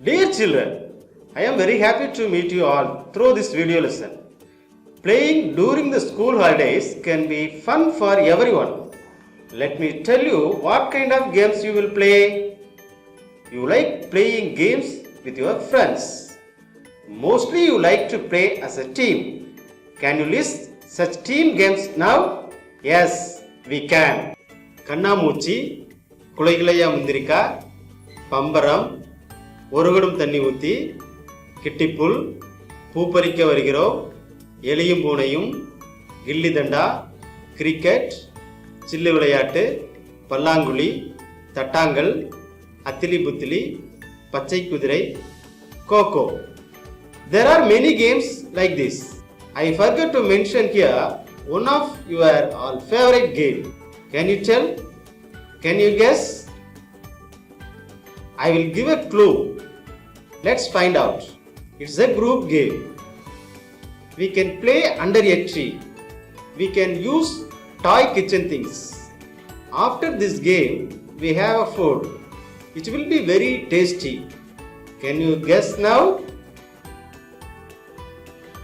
Dear children, I am very happy to meet you all through this video lesson. Playing during the school holidays can be fun for everyone. Let me tell you what kind of games you will play. You like playing games with your friends. Mostly you like to play as a team. Can you list such team games now? Yes, we can. கண்ணாமூச்சி, குலைகுலையா முந்திரிக்கா, பம்பரம், ஒருகடும் தண்ணி ஊற்றி, கிட்டிப்புல், பூப்பறிக்க வருகிறோம், எலியும் பூனையும், கில்லி தண்டா, cricket, சில்லு விளையாட்டு, பல்லாங்குழி, தட்டாங்கல், அத்திலி புத்திலி, பச்சை குதிரை, cocoa. There are many games like this. I forgot to mention here one of your all favorite game. Can you tell? Can you guess? I will give a clue. Let's find out. It's a group game. We can play under a tree. We can use toy kitchen things. After this game, we have a food which will be very tasty. Can you guess now?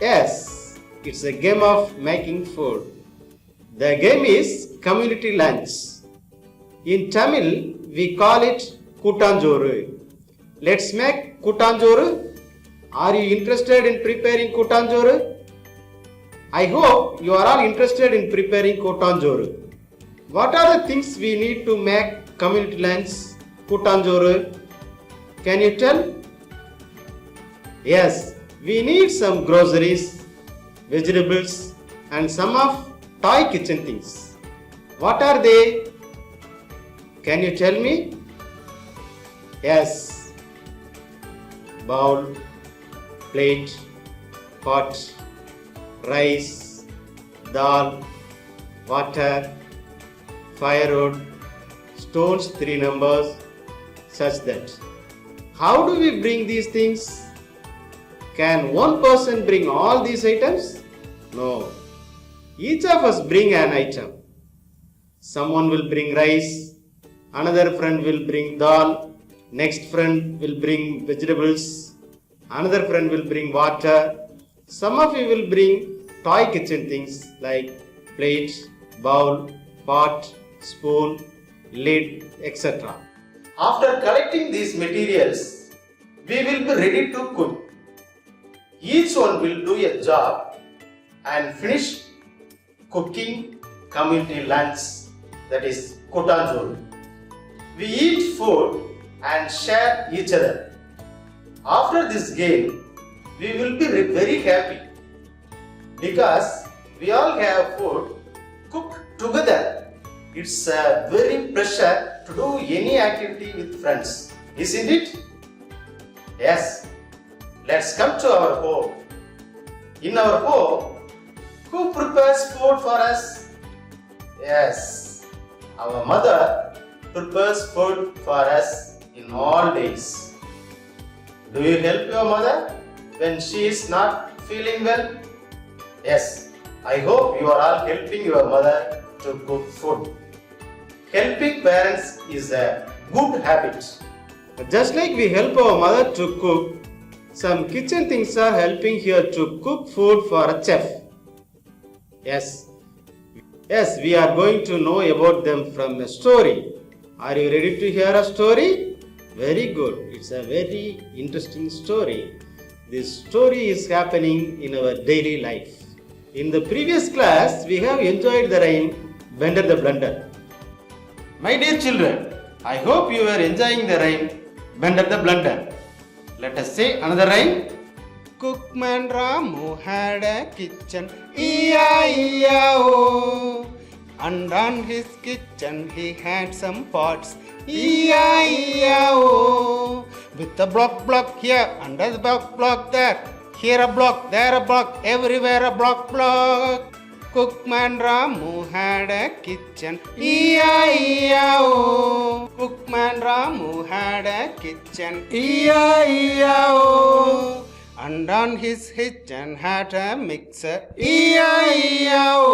Yes, it's a game of making food. The game is community lunch. In Tamil, we call it Kuttanjoru. Let's make Kuttanjoru. Are you interested in preparing Kuttanjoru? I hope you are all interested in preparing Kuttanjoru. What are the things we need to make community lunch Kuttanjoru? Can you tell? Yes, we need some groceries, vegetables and some of toy kitchen things. What are they? Can you tell me? Yes, bowl, plate, pot, rice, dal, water, firewood, stones 3 numbers, such that. How do we bring these things? Can one person bring all these items? No. Each of us bring an item. Someone will bring rice, another friend will bring dal, next friend will bring vegetables, another friend will bring water. Some of you will bring toy kitchen things like plate, bowl, pot, spoon, lid, etc. After collecting these materials, we will be ready to cook. Each one will do a job and finish cooking community lunch, that is Kuttanjoru. We eat food and share each other. After this game, we will be very happy because we all have food cooked together. It's a very pleasure to do any activity with friends, isn't it? Yes. Let's come to our home. In our home, who prepares food for us? Yes, our mother prepares food for us in all days. Do you help your mother when she is not feeling well? Yes, I hope you are all helping your mother to cook food. Helping parents is a good habit. Just like we help our mother to cook, some kitchen things are helping here to cook food for a chef. Yes, we are going to know about them from a story. Are you ready to hear a story? Very good. It's a very interesting story. This story is happening in our daily life. In the previous class, we have enjoyed the rhyme Bender the Blunder. My dear children, I hope you are enjoying the rhyme Bender the Blunder. Let us say another rhyme. Cookman Ramu had a kitchen, E-I-E-I-O. And on his kitchen he had some pots, E-I-E-I-O. With a block here, under the block there. Here a block, there a block, everywhere a block. Cookman Ramu had a kitchen, E-I-E-I-O. Cookman Ramu had a kitchen, E-I-E-I-O. And on his kitchen had a mixer, E-I-E-I-O.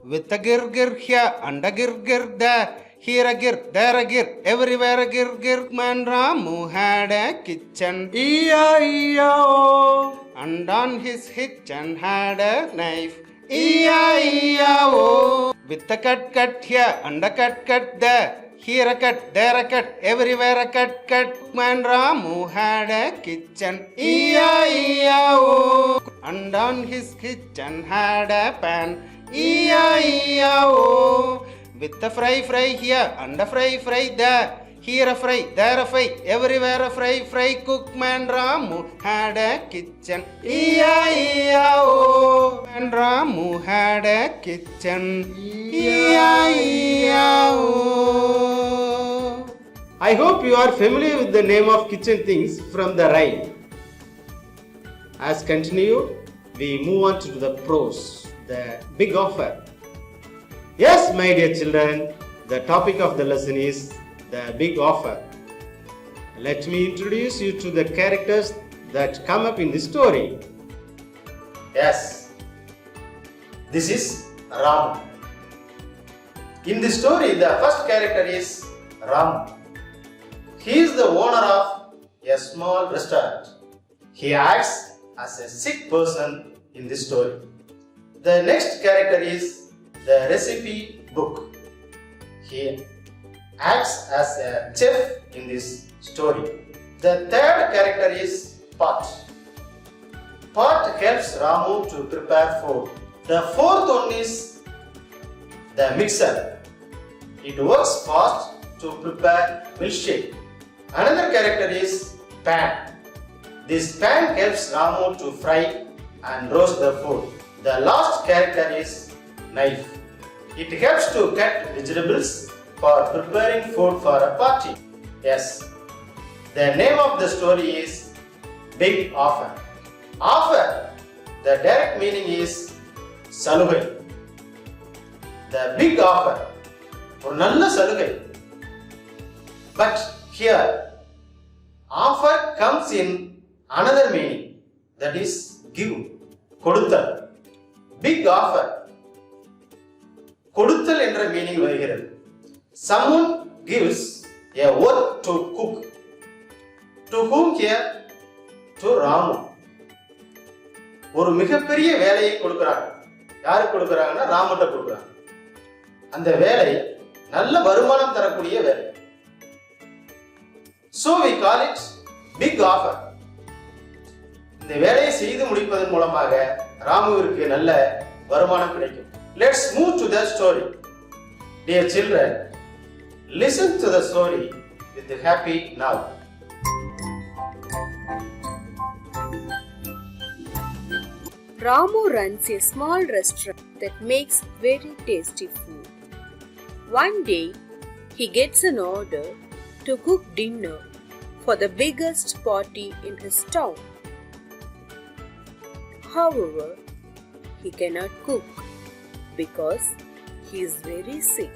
With a gir here and a gir there. here a gir, there a gir, everywhere a gir, gir. Man Ramu had a kitchen, E-I-E-I-O. and on his kitchen had a knife, E-I-E-I-O. With a cut, cut here, and a cut, cut there. Here a cut, there a cut, everywhere a cut, cut. Man Ramu had a kitchen, E-I-E-I-O. And on his kitchen had a pan, E-I-E-I-O. With a fry, fry here, and a fry, fry there. Here a fry, there a fry, everywhere a fry, fry. Cookman Ramu had a kitchen, E-I-E-I-O. And Ramu had a kitchen, E-I-E-I-O. I hope you are familiar with the name of kitchen things from the rhyme. As continued, we move on to the prose, the big offer. Yes, my dear children, the topic of the lesson is the big offer. Let me introduce you to the characters that come up in the story. Yes, this is Ram. In the story, the first character is Ram. He is the owner of a small restaurant. He acts as a sick person in this story. The next character is the recipe book. He acts as a chef in this story. The third character is Pot. Pot helps Ramu to prepare food. The fourth one is the mixer. It works fast to prepare milkshake. Another character is Pan. This pan helps Ramu to fry and roast the food. The last character is Knife. It helps to cut vegetables for preparing food for a party. Yes, the name of the story is Big Offer. Offer, the direct meaning is Salugai. The big offer, ஒரு நல்ல சலுகை. But here, offer comes in another meaning, that is give, கொடுத்தல். Big offer, கொடுத்தல் என்ற meaning வருகிறது. Someone gives a work to cook. To whom here? To Ramu. ஒரு மிகப்பெரிய வேலையை கொடுக்கிறாங்க. யாருக்கு கொடுக்கிறாங்கன்னா ராமுட்ட கொடுக்கிறாங்க. அந்த வேலை நல்ல வருமானம் தரக்கூடிய வேலை. So we call it big offer. இந்த வேலையை செய்து முடிப்பதன் மூலமாக ராமுவிற்கு நல்ல வருமானம் கிடைக்கும். Let's move to the story. Dear children, listen to the story with a happy now. Ramu runs a small restaurant that makes very tasty food. One day, he gets an order to cook dinner for the biggest party in his town. However, he cannot cook because he is very sick.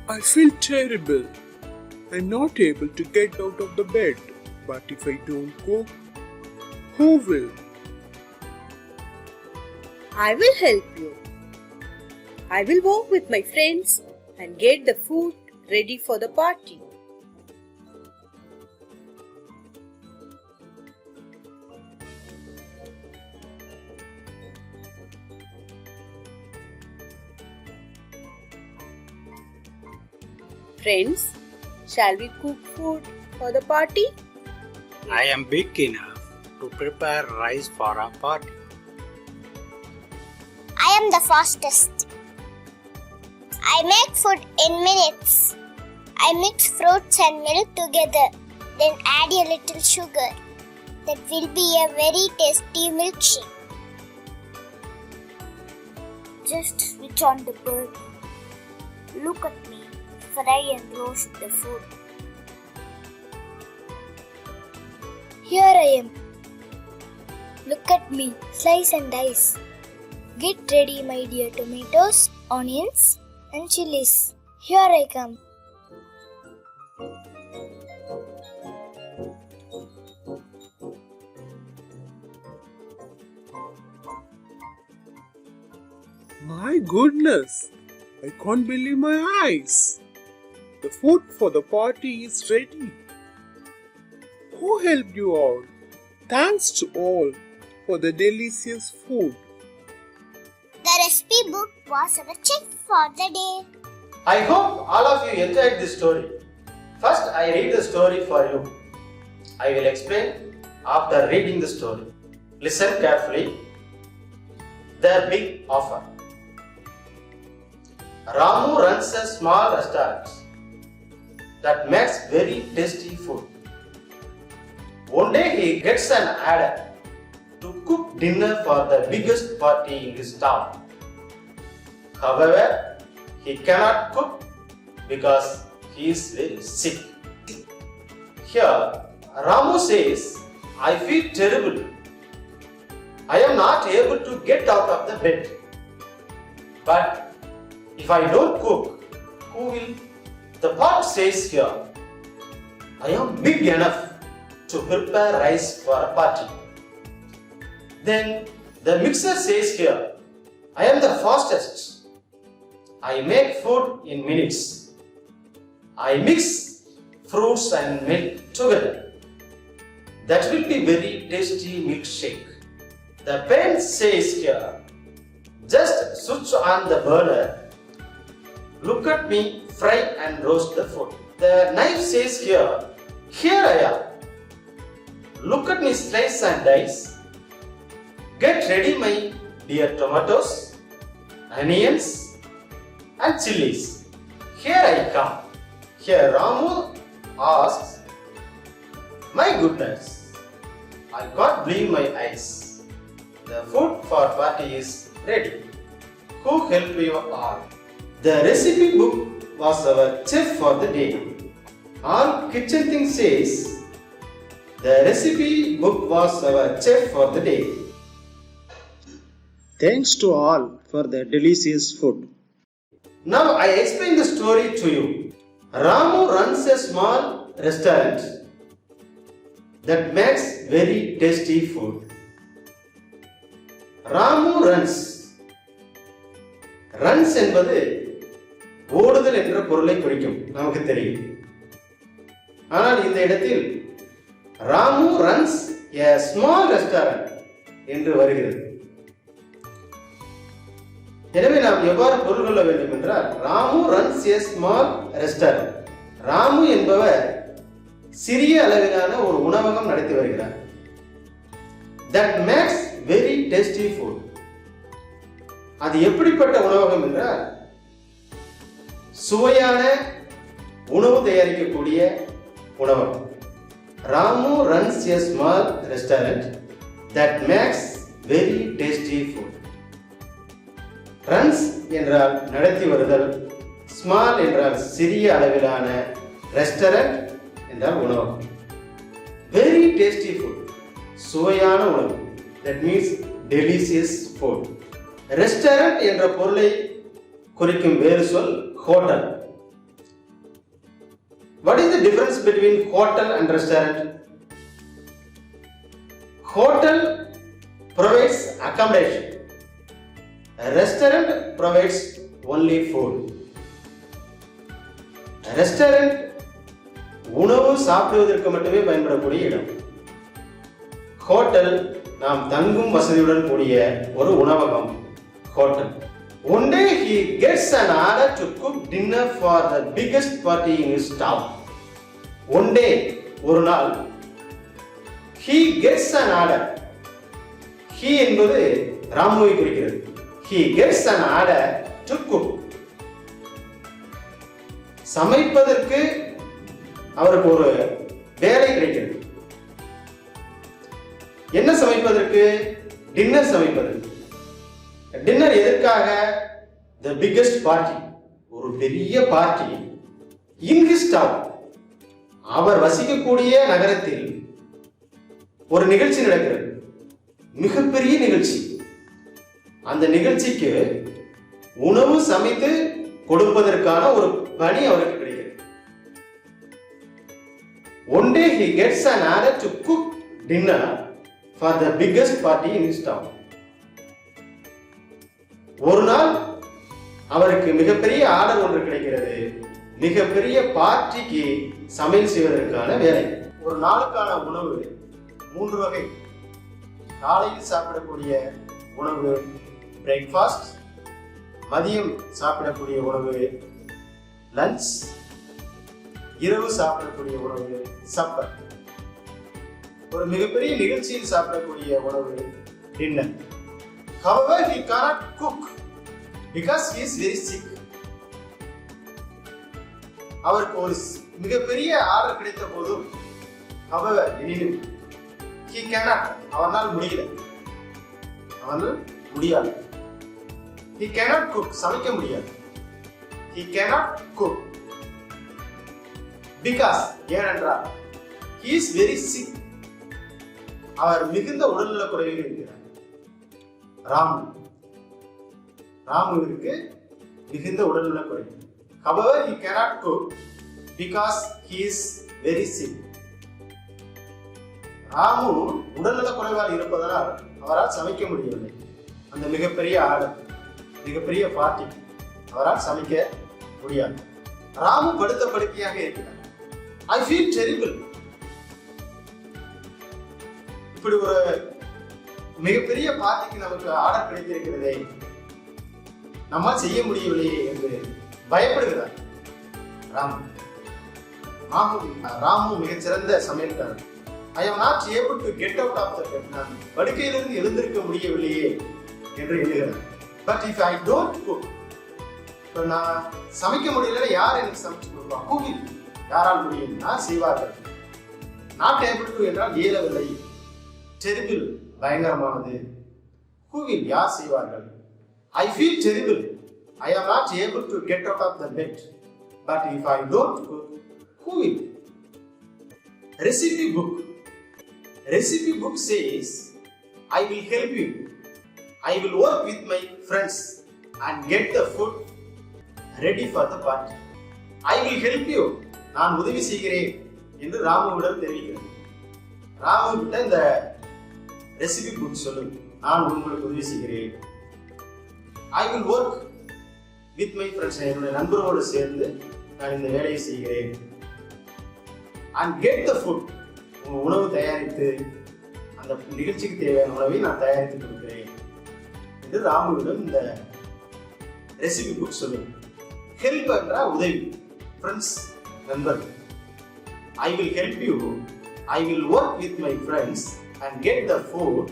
I feel terrible. I'm not able to get out of the bed. But if I don't cook, who will? I will help you. I will walk with my friends and get the food ready for the party. Friends, shall we cook food for the party? I am big enough to prepare rice for a party. I am the fastest. I make food in minutes. I mix fruits and milk together, then add a little sugar. That will be a very tasty milkshake. Just switch on the burner. Look at me, fry and roast the food. Here I am. Look at me, slice and dice. Get ready, my dear tomatoes, onions and chilies. Here I come. My goodness! I can't believe my eyes. The food for the party is ready. Who helped you all? Thanks to all for the delicious food. The recipe book was our check for the day. I hope all of you enjoyed this story. First, I read the story for you. I will explain after reading the story. Listen carefully. The big offer. Ramu runs a small restaurant that makes very tasty food. One day he gets an order to cook dinner for the biggest party in his town. However, he cannot cook because he is very sick. Here, Ramu says, I feel terrible. I am not able to get out of the bed. But if I don't cook, who will? The pot says here, I am big enough to prepare rice for a party. Then the mixer says here, I am the fastest. I make food in minutes. I mix fruits and milk together. That will be very tasty milkshake. The pen says here, just switch on the burner. Look at me fry and roast the food. The knife says here, here I am. Look at me slice and dice. Get ready my dear tomatoes, onions and chilies. Here I come. Here Ramu asks, my goodness, I can't believe my eyes. The food for party is ready. Who helped you all? The recipe book was our chef for the day. All kitchen things says, the recipe book was our chef for the day. Thanks to all for the delicious food. Now I explain the story to you. Ramu runs a small restaurant that makes very tasty food. Ramu runs. Runs என்பது ஓடுதல் என்ற பொருளை குறிக்கும், நமக்கு தெரியும். ஆனால் இந்த இடத்தில் Ramu runs a small restaurant என்று வருகிறது. எனவே நாம் எவ்வாறு பொருள் கொள்ள வேண்டும் என்றால், Ramu runs a small restaurant. Ramu என்பவர் சிறிய அளவிலான ஒரு உணவகம் நடத்தி வருகிறார். That makes very tasty food. அது எப்படிப்பட்ட உணவகம் என்றால், சுவையான உணவு தயாரிக்கக்கூடிய உணவகம். Ramu runs a small restaurant that makes very tasty food. Runs என்றால் நடத்தி வருதல், small என்றால் சிறிய அளவிலான, restaurant என்றால் உணவகம். Very tasty food, சுவையான உணவு. That means delicious food. Restaurant என்ற பொருளை குறிக்கும் வேறு சொல் hotel. What is the difference between hotel and restaurant? Hotel provides accommodation. A restaurant provides only food. A restaurant உணவு சாப்பிடுவதற்கு மட்டுமே பயன்படக்கூடிய இடம். ஹோட்டல் நாம் தங்கும் வசதியுடன் கூடிய ஒரு உணவகம். Hotel. One day he gets an order to cook dinner for the biggest party in his town. One day, ஒரு நாள், he gets an order. He என்பது ராமுவை குறிக்கிறது. He gets an order to cook. சமைப்பதற்கு அவருக்கு ஒரு வேலை கிடைக்கிறது. என்ன சமைப்பதற்கு? டின்னர் சமைப்பதற்கு. டின்னர் எதற்காக? The biggest party, ஒரு பெரிய பார்ட்டி in his town, அவர் வசிக்கக்கூடிய நகரத்தில் ஒரு நிகழ்ச்சி நடக்கிறது, மிகப்பெரிய நிகழ்ச்சி. அந்த நிகழ்ச்சிக்கு உணவு சமைத்து கொடுப்பதற்கான ஒரு பணி அவருக்கு கிடைக்கிறது. One day he gets an order to cook dinner for the biggest party in his town. ஒரு நாள் அவருக்கு மிகப்பெரிய ஆர்டர் ஒன்று கிடைக்கிறது. மிகப்பெரிய பார்ட்டிக்கு சமையல் செய்வதற்கான வேலை. ஒரு நாளுக்கான உணவு 3 வகை. காலையில் சாப்பிடக்கூடிய உணவு பிரேக்ஃபாஸ்ட், மதியம் சாப்பிடக்கூடிய உணவு லஞ்ச், இரவு சாப்பிடக்கூடிய உணவு சப்பர். ஒரு மிகப்பெரிய நிகழ்ச்சியில் சாப்பிடக்கூடிய உணவு dinner. However, he cannot cook because he is very sick. அவருக்கு ஒரு மிகப்பெரிய ஆர்டர் கிடைத்த போதும் however எனினும் he cannot, அவனால் முடியாது. he cannot cook, சமைக்க முடியாது. he cannot cook because, ஏனென்றால் he is very sick, அவர் மிகுந்த உடல்நல குறைவில் இருக்கிறார். ராமுவிற்கு மிகுந்த உடல்நல குறைவு. However, he cannot cook because he is very sick. Ramu உடல்நல குறைவால் இருப்பதனால் அவரால் சமைக்க முடியவில்லை. அந்த மிகப்பெரிய ஆர்டர், மிகப்பெரிய பார்ட்டி அவரால் சமைக்க முடியாது. ராமு படுத்த படுக்கையாக இருக்கிறார். I feel terrible. இப்படி ஒரு மிகப்பெரிய பார்ட்டிக்கு நமக்கு ஆர்டர் கிடைத்திருக்கிறதே, நம்மால் செய்ய முடியவில்லையே என்று பயப்படுகிறார் ராமு மிகச்சிறந்த சமையல்காரர். I am not able to get out of the bed. நான் படுக்கையிலிருந்து எழுந்திருக்க முடியவில்லையே என்று எண்ணுகிறார். But if I don't cook, இப்போ நான் சமைக்க முடியல, யார் எனக்கு சமைச்சு கொடுப்பா? கூவி யாரால் முடியும்? நான் செய்வார்கள். நாட் ஏபிள் டு என்றால் இயலவில்லை. டெரிபிள் பயங்கரமானது. கூவில் யார் செய்வார்கள்? I feel terrible. I am not able to get out of the bed. But if I don't cook, who will? Recipe book. Recipe book says, I will help you. I will work with my friends and get the food ready for the party. I will help you. நான் உதவி செய்கிறேன் என்று ராமுவிடம் தெரிவிக்கிறேன். ராமுவிட்ட இந்த recipe book சொல்லு, நான் உங்களுக்கு உதவி செய்கிறேன். I will work with my friends. என்னுடைய நண்பரோடு சேர்ந்து நான் இந்த வேலையை செய்கிறேன். And get the food. உங்க உணவு தயாரித்து அந்த நிகழ்ச்சிக்கு தேவையான உணவை நான் தயாரித்து கொடுக்கிறேன் என்று ராமுவிடம் இந்த ரெசிபி புக் சொல்லுங்க. ஹெல்ப் என்ற உதவி, ஃப்ரெண்ட்ஸ் நண்பர். I will help you. I will work with my friends and get the food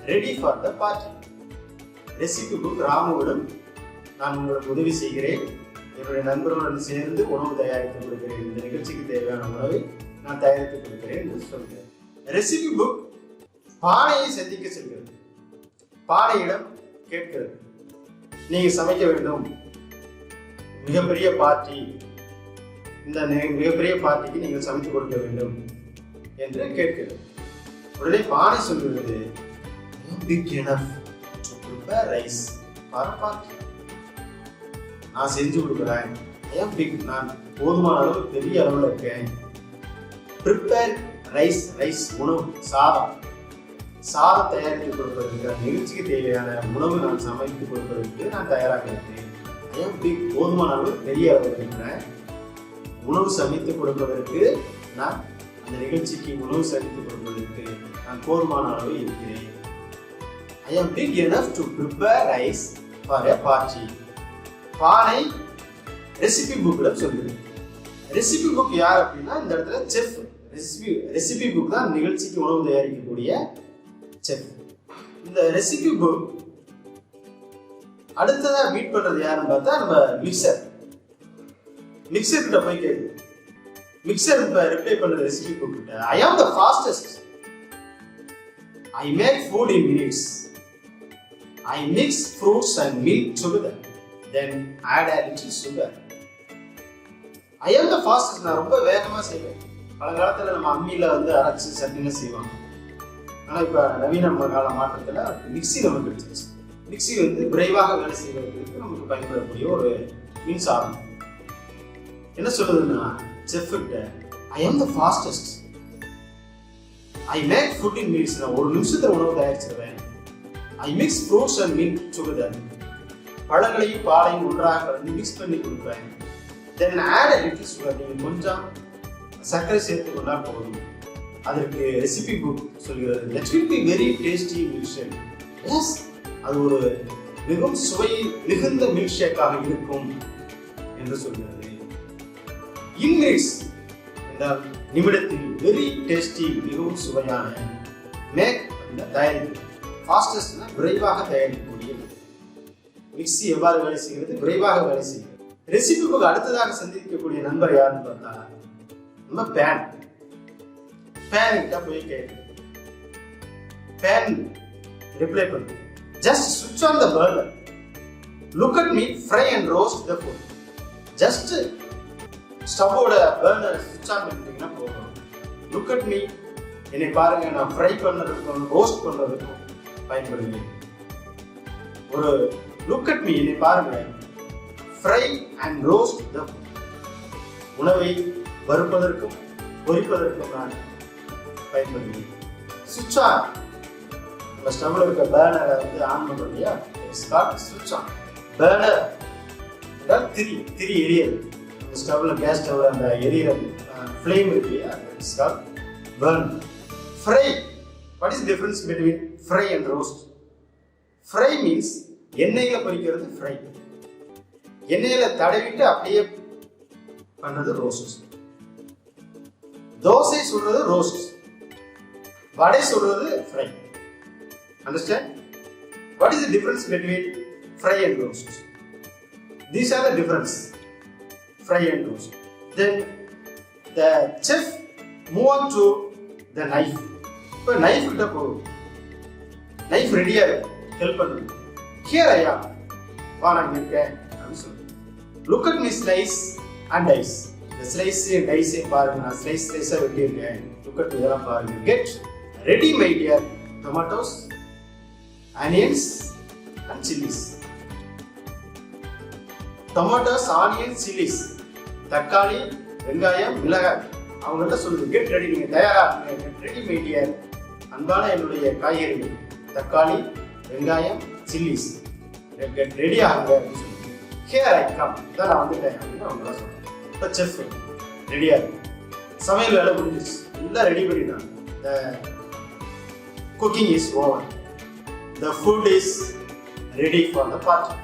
ready for the party. Recipe book ராமுவிடம் நான் உங்களுக்கு உதவி செய்கிறேன், என்னுடைய நண்பர்களுடன் சேர்ந்து உணவு தயாரித்து கொடுக்கிறேன், இந்த நிகழ்ச்சிக்கு தேவையான உணவை நான் தயாரித்து கொடுக்கிறேன் என்று சொல்கிறேன். ரெசிபி புக் பானையை சந்திக்க செல்கிறது. பானையிடம் கேட்கிறது, நீங்க சமைக்க வேண்டும், மிகப்பெரிய பார்ட்டி, இந்த மிகப்பெரிய பார்ட்டிக்கு நீங்கள் சமைத்து கொடுக்க வேண்டும் என்று கேட்கிறது. உடனே பானை சொல்கிறது, big enough to prepare rice for a party. நான் செஞ்சு கொடுக்குறேன். I am big, நான் போதுமான அளவு பெரிய அளவில் இருக்கேன். prepare rice, rice உணவு, சாதம் தயாரித்து கொடுப்பதற்கு, நிகழ்ச்சிக்கு தேவையான உணவு நான் சமைத்து கொடுப்பதற்கு நான் தயாராக இருக்கிறேன். I am big, போதுமான அளவு பெரிய அளவில் இருக்கிறேன். உணவு சமைத்து கொடுப்பதற்கு, நான் அந்த நிகழ்ச்சிக்கு உணவு சமைத்து கொடுப்பதற்கு நான் போதுமான அளவு இருக்கிறேன். I am big enough to prepare rice for a party. பானை ரெசிபி புக்ல சொல்லுது. ரெசிபி புக் யார் அப்படின்னா இந்த இடத்துல செஃப். ரெசிபி புக் தான் நிகழ்ச்சிக்கு உணவு தயாரிக்கக்கூடிய செஃப். இந்த ரெசிபி புக் அடுத்ததா மீட் பண்றது யாருன்னு பார்த்தா நம்ம மிக்சர். மிக்சர் கிட்ட போய் கேட்கு. மிக்சர் இப்ப ரிப்ளை பண்ற ரெசிபி புக் கிட்ட, I am the fastest. I make food in minutes. I mix fruits and milk together. Then add a little sugar. I am the fastest. நான் ரொம்ப வேகமா செய்வேன். பழங்காலத்துல நம்ம அம்மியில அரைச்சு சட்னில செய்வாங்க. ஆனா இப்ப நவீன கால மாற்றத்துல மிக்ஸி நமக்கு கிடைச்சிருச்சு. மிக்ஸி விரைவாக வேலை செய்வதற்கு நமக்கு பயன்படக்கூடிய ஒரு மின்சாதனம். என்ன சொல்லுதுன்னா செஃப் கிட்ட, I am the fastest. I make food in minutes. நான் ஒரு நிமிஷத்துல உணவு தயாரிச்சிருவேன். I mix fruits and milk together. பழங்களையும் பாலையும் ஒன்றாக கலந்து மிக்ஸ் பண்ணி கொடுப்பேன். Then add a little sugar. நீங்கள் கொஞ்சம் சர்க்கரை சேர்த்து கொண்டால் போதும். அதற்கு ரெசிபி புக் சொல்கிறது that will be very tasty milkshake. Yes, அது ஒரு மிகவும் சுவை மிகுந்த மில்க் ஷேக்காக இருக்கும் என்று சொல்கிறது. இன் மினிட்ஸ் என்றால் நிமிடத்தில், வெரி டேஸ்டி மிகவும் சுவையான, மேக் தயாரிப்பு, ஃபாஸ்டஸ்ட்னா விரைவாக தயாரிக்கக்கூடிய. மிக்ஸி எவ்வாறு வேலை செய்கிறது? விரைவாக வேலை செய்கிறது. ரெசிபி புக் அடுத்ததாக சந்திக்கக்கூடிய நண்பர் யாருன்னு பார்த்தா நம்ம பேன் கிட்ட போய் கேட்கு. பேன் ரிப்ளை பண்ணு, just switch on the burner, look at me, fry and roast the food. Just ஸ்டவ்வோட பர்னர் ஸ்விட்ச் ஆன் பண்ணிட்டீங்கன்னா போதும். லுக் அட் மீ, என்னை பாருங்க, நான் ஃப்ரை பண்ணுறதுக்கும் ரோஸ்ட் பண்ணுறதுக்கும் பயன்படுவேன். ஒரு லுக் அட் மீ, என்னை பாருங்க, ஃப்ரை அண்ட் ரோஸ்ட் த உணவை வறுப்பதற்கும் பொரிப்பதற்கும் நான் பயன்படுவேன். சுவிட்ச் ஆன், நம்ம ஸ்டவ்ல இருக்க பர்னரை வந்து ஆன் பண்ணுறோம் இல்லையா, சுவிட்ச் ஆன். பர்னர் என்றால் திரி எரியுது. ஸ்டவ்ல கேஸ் ஸ்டவ்ல அந்த எரியிற ஃப்ளேம் இருக்கு இல்லையா, it's called burn. Fry, what is difference between fry and roast? Fry means எண்ணெயில பொரிக்கிறது ஃப்ரை, எண்ணெயில தடவிட்டு அப்படியே பண்றது ரோஸ்ட். தோசை சுடுறது ரோஸ்ட், வடை சுடுறது fry. Understand? What is the difference between fry and roast? These are the difference, fry and roast. Then the chef move on to the knife. இப்போ knife கிட்ட போகும், knife ரெடியா இருக்கு, ஹெல்ப் பண்ணுங்க. Here I am, வா நான் இருக்கேன் அப்படின்னு சொல்லு. Look at me, slice and dice. இந்த ஸ்லைஸ் டைஸ் பாருங்க, நான் ஸ்லைஸா வெட்டி இருக்கேன். Look at இதெல்லாம் பாருங்க. Get ready my dear, tomatoes, onions and chilies. Tomatoes, onion, chillies, தக்காளி, வெங்காயம், மிளகாய். அவங்கள்ட்ட சொல்லுது, கெட் ரெடி, நீங்க தயாராக கெட் ரெடி மை டியர், அன்பான என்னுடைய காய்கறிகள், தக்காளி, வெங்காயம், சில்லிஸ், கெட் ரெடி ஆகுங்க அப்படின்னு சொல்லி. ஹியர் ஐ கம், இதான் நான் வந்துட்டேன் அப்படின்னு அவங்க சொல்றேன். இப்போ செஃப் ரெடியா இருக்கு, சமையல் வேலை முடிஞ்சிச்சு, எல்லாம் ரெடி பண்ணிட்டாங்க. த cooking is over, the food is ready for the party.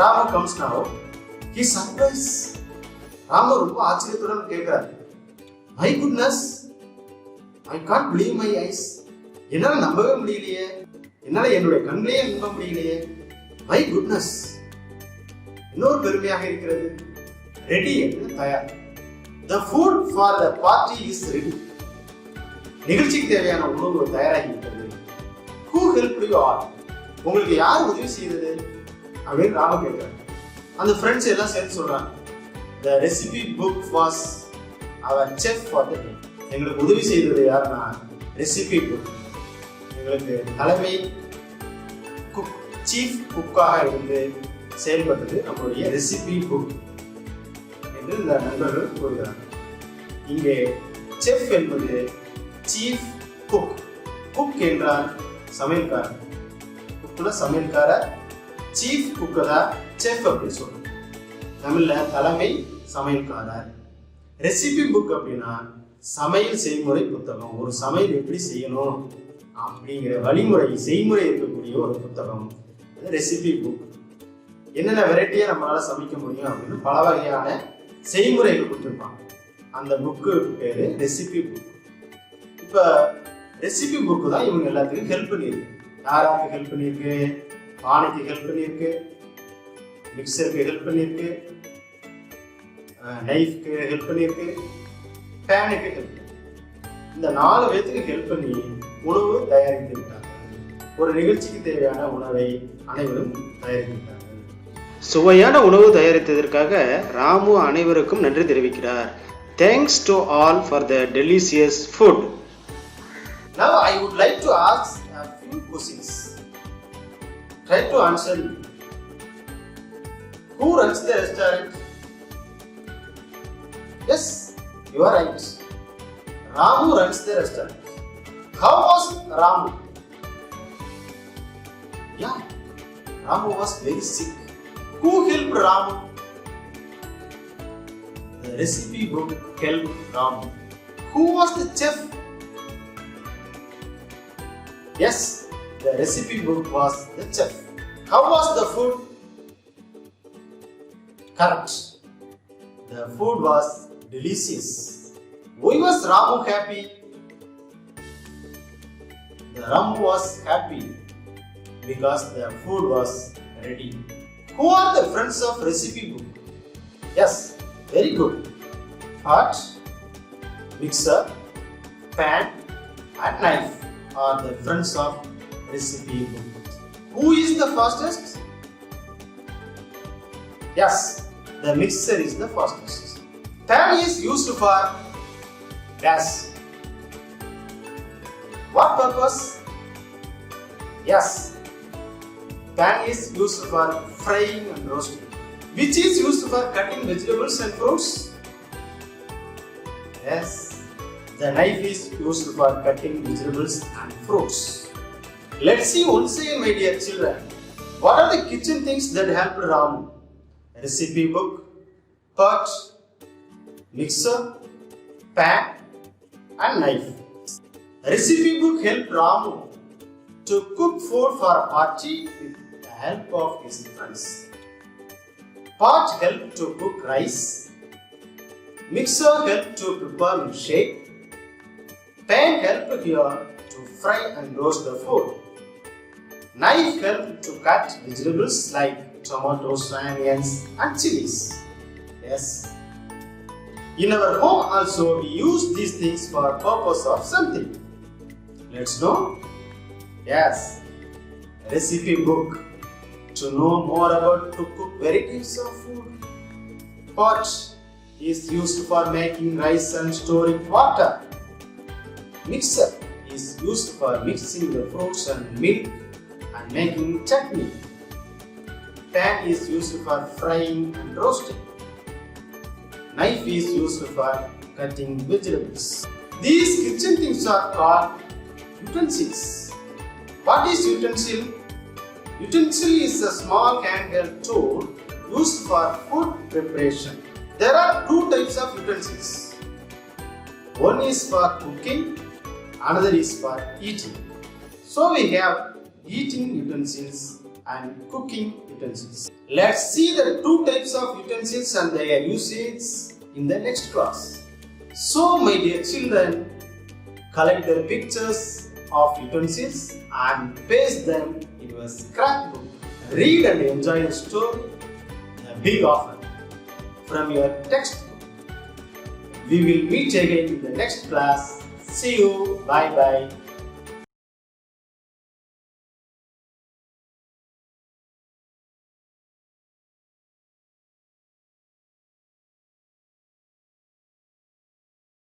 Ramu comes now. He surprised. Ramu ரொம்ப ஆச்சரியத்துடன் கேட்கிறார், my goodness, I can't believe my ice. என்னால நம்பவே முடியலையே, என்னால என்னுடைய கண்ணிலேயே நம்ப முடியலையே. மை குட்னஸ், இன்னொரு பெருமையாக இருக்கிறது. ரெடி என்று தயார். The food for the party is ready. நிகழ்ச்சிக்கு தேவையான உணவு தயாராகிவிட்டது. Who helped you all? உங்களுக்கு யார் உதவி செய்தது அப்படின்னு ராம கேட்கிறார். அந்த ஃப்ரெண்ட்ஸ் எல்லாம் சேர்த்து சொல்றாங்க, the recipe book was our chef for the day. எங்களுக்கு உதவி செய்தது யாருன்னா ரெசிபி புக். எங்களுக்கு தலைமை குக், சீஃப் குக்காக இருந்து செயல்பட்டது நம்மளுடைய ரெசிபி புக் என்று இந்த நண்பர்கள் கூறுகிறார்கள். இங்கே செஃப் என்பது சீஃப் குக். குக் என்றால் சமையல்காரர், குக்குனா சமையல்காரர், சீஃப் குக்கு தான் செஃப் அப்படின்னு சொல்றோம். தமிழ்ல தலைமை சமையல்காரர். ரெசிபி புக் அப்படின்னா சமையல் செய்முறை புத்தகம். ஒரு சமையல் எப்படி செய்யணும் அப்படிங்கிற வழிமுறை செய்முறை இருக்கக்கூடிய ஒரு புத்தகம் ரெசிபி புக். என்னென்ன வெரைட்டியா நம்மளால சமைக்க முடியும் அப்படின்னு பல வகையான செய்முறைகள் கொடுத்துருப்பாங்க. அந்த புக்கு பேரு ரெசிபி புக். இப்ப ரெசிபி புக்கு தான் இவங்க எல்லாத்துக்கும் ஹெல்ப் பண்ணியிருக்கு. யாராருக்கு ஹெல்ப் பண்ணியிருக்கு? பானைக்கு ஹெல்ப் பண்ணியிருக்கு, மிக்சருக்கு ஹெல்ப் பண்ணியிருக்கு, நைஃப்க்கு ஹெல்ப் பண்ணியிருக்கு, பேனுக்கு ஹெல்ப். இந்த 4 பேத்துக்கு ஹெல்ப் பண்ணி உணவு தயாரித்து விட்டாங்க. ஒரு நிகழ்ச்சிக்கு தேவையான உணவை அனைவரும் தயாரித்து விட்டாங்க. சுவையான உணவு தயாரித்ததற்காக ராமு அனைவருக்கும் நன்றி தெரிவிக்கிறார். Thanks to all for the delicious food. Now I would like to ask a few questions. Try to answer me. Who runs the restaurant? Yes, you are right. Ramu runs the restaurant. How was Ramu? Yeah, Ramu was very sick. Who helped Ramu? The recipe book helped Ramu. Who was the chef? Yes, the recipe book was the chef. How was the food? Correct. The food was delicious. Why was Ramu happy? The Ramu was happy because the food was ready. Who are the friends of recipe book? Yes, very good. Pot, mixer, pan and knife are the friends of recipe book. Who is the fastest? Yes, the mixer is the fastest. Pan is used for gas. What purpose? Yes, pan is used for frying and roasting. Which is used for cutting vegetables and fruits? Yes, the knife is used for cutting vegetables and fruits. Let's see once again, my dear children. What are the kitchen things that help Ramu? Recipe book, pot, mixer, pan and knife. Recipe book helped Ramu to cook food for a party with the help of his friends. Pot helped to cook rice. Mixer helped to prepare milkshake. Pan helped here to fry and roast the food. Knife helped to cut vegetables like tomatoes, onions and chilies. Yes. In our home also we use these things for purpose of something. Let's know? Yes. Recipe book to know more about to cook varieties of food. Pot is used for making rice and storing water. Mixer is used for mixing the fruits and milk and making chutney. Pan is used for frying and roasting. Knife is used for cutting vegetables. These kitchen things are called utensils. What is utensil? Utensil is a small handheld tool used for food preparation. There are two types of utensils. One is for cooking, another is for eating. So we have eating utensils and cooking utensils. Let's see the two types of utensils and their usage in the next class. So my dear children, collect the pictures of utensils and paste them in your scrapbook. Read and enjoy the story, The Big Offer, from your textbook. We will meet again in the next class. See you. Bye bye.